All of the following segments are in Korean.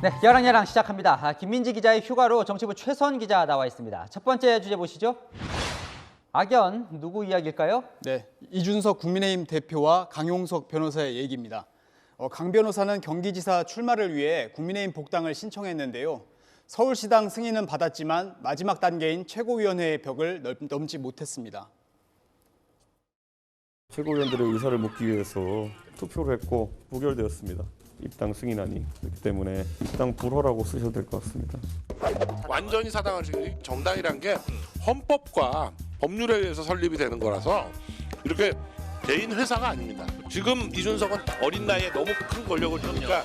네, 여랑야랑 시작합니다. 김민지 기자의 휴가로 정치부 최선 기자 나와 있습니다. 첫 번째 주제 보시죠. 악연, 누구 이야기일까요? 네, 이준석 국민의힘 대표와 강용석 변호사의 얘기입니다. 강 변호사는 경기지사 출마를 위해 국민의힘 복당을 신청했는데요. 서울시당 승인은 받았지만 마지막 단계인 최고위원회의 벽을 넘지 못했습니다. 최고위원들의 의사를 묻기 위해서 투표를 했고 부결되었습니다. 입당 승인안이. 그렇기 때문에 입당 불허라고 쓰셔도 될 것 같습니다. 완전히 사당을 정당이란 게 헌법과 법률에 의해서 설립이 되는 거라서 이렇게 개인 회사가 아닙니다. 지금 이준석은 어린 나이에 너무 큰 권력을 주니까.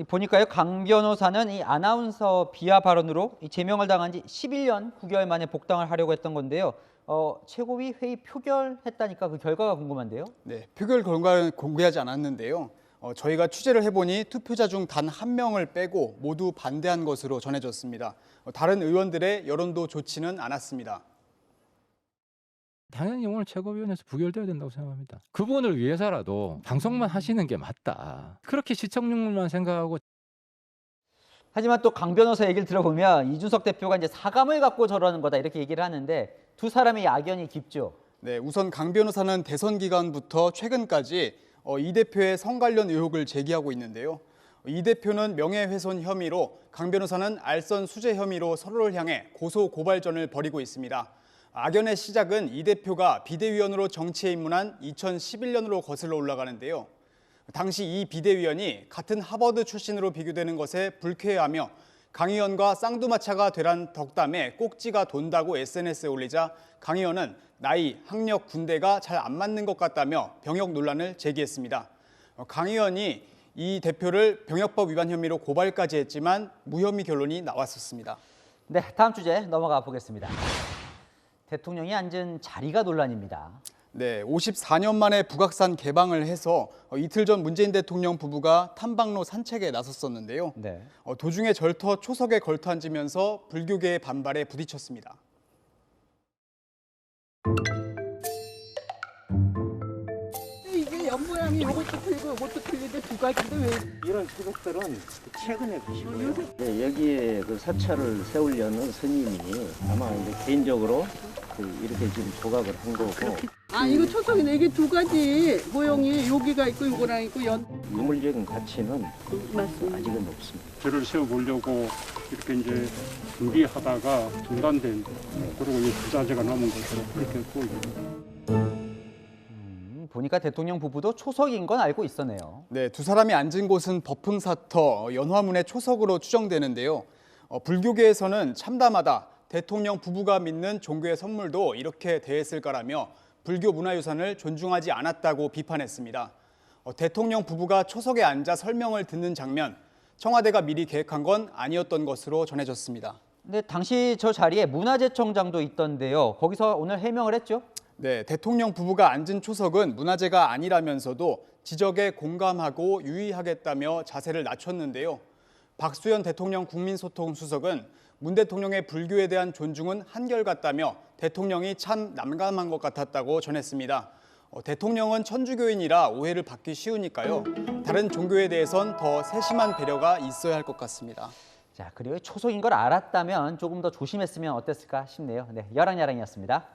보니까요, 강 변호사는 이 아나운서 비하 발언으로 제명을 당한 지 11년 9개월 만에 복당을 하려고 했던 건데요. 최고위 회의 표결했다니까 그 결과가 궁금한데요. 네, 표결 결과는 공개하지 않았는데요. 저희가 취재를 해보니 투표자 중 단 한 명을 빼고 모두 반대한 것으로 전해졌습니다. 다른 의원들의 여론도 좋지는 않았습니다. 당연히 오늘 최고위원회에서 부결돼야 된다고 생각합니다. 그분을 위해서라도 방송만 하시는 게 맞다. 그렇게 시청률만 생각하고. 하지만 또 강 변호사 얘기를 들어보면 이준석 대표가 이제 사감을 갖고 저러는 거다 이렇게 얘기를 하는데 두 사람의 악연이 깊죠. 네, 우선 강 변호사는 대선 기간부터 최근까지 이 대표의 성 관련 의혹을 제기하고 있는데요. 이 대표는 명예훼손 혐의로, 강 변호사는 알선 수재 혐의로 서로를 향해 고소 고발전을 벌이고 있습니다. 악연의 시작은 이 대표가 비대위원으로 정치에 입문한 2011년으로 거슬러 올라가는데요. 당시 이 비대위원이 같은 하버드 출신으로 비교되는 것에 불쾌해하며 강 의원과 쌍두마차가 되란 덕담에 꼭지가 돈다고 SNS에 올리자 강 의원은 나이, 학력, 군대가 잘 안 맞는 것 같다며 병역 논란을 제기했습니다. 강 의원이 이 대표를 병역법 위반 혐의로 고발까지 했지만 무혐의 결론이 나왔었습니다. 네, 다음 주제 넘어가 보겠습니다. 대통령이 앉은 자리가 논란입니다. 네, 54년 만에 북악산 개방을 해서 이틀 전 문재인 대통령 부부가 탐방로 산책에 나섰었는데요. 네. 도중에 절터 초석에 걸터 앉으면서 불교계의 반발에 부딪혔습니다. 이게 옆 모양이 이것도 틀리고 이것도 틀리는데 두 가지인데 왜? 이런 초석들은 최근에 드신 거예요. 네, 여기에 그 사찰을 세우려는 스님이 아마 이제 개인적으로 이렇게 지금 조각을 한 거고. 아 이거 초석이네. 이게 두 가지 모형이 여기가 있고 이거랑 있고 유물적인 가치는 맞습니다. 아직은 없습니다. 저를 세워보려고 이렇게 이제 준비하다가 중단된 그리고 이 부자재가 남은 것으로 그렇게 보입니다. 보니까 대통령 부부도 초석인 건 알고 있었네요. 네, 두 사람이 앉은 곳은 법흥사터 연화문의 초석으로 추정되는데요. 불교계에서는 참담하다. 대통령 부부가 믿는 종교의 선물도 이렇게 대했을까라며 불교 문화유산을 존중하지 않았다고 비판했습니다. 대통령 부부가 초석에 앉아 설명을 듣는 장면, 청와대가 미리 계획한 건 아니었던 것으로 전해졌습니다. 근데 당시 저 자리에 문화재청장도 있던데요. 거기서 오늘 해명을 했죠? 네, 대통령 부부가 앉은 초석은 문화재가 아니라면서도 지적에 공감하고 유의하겠다며 자세를 낮췄는데요. 박수현 대통령 국민소통수석은 문 대통령의 불교에 대한 존중은 한결같다며 대통령이 참 난감한 것 같았다고 전했습니다. 대통령은 천주교인이라 오해를 받기 쉬우니까요. 다른 종교에 대해선 더 세심한 배려가 있어야 할 것 같습니다. 자, 그리고 초석인 걸 알았다면 조금 더 조심했으면 어땠을까 싶네요. 네, 여랑야랑이었습니다.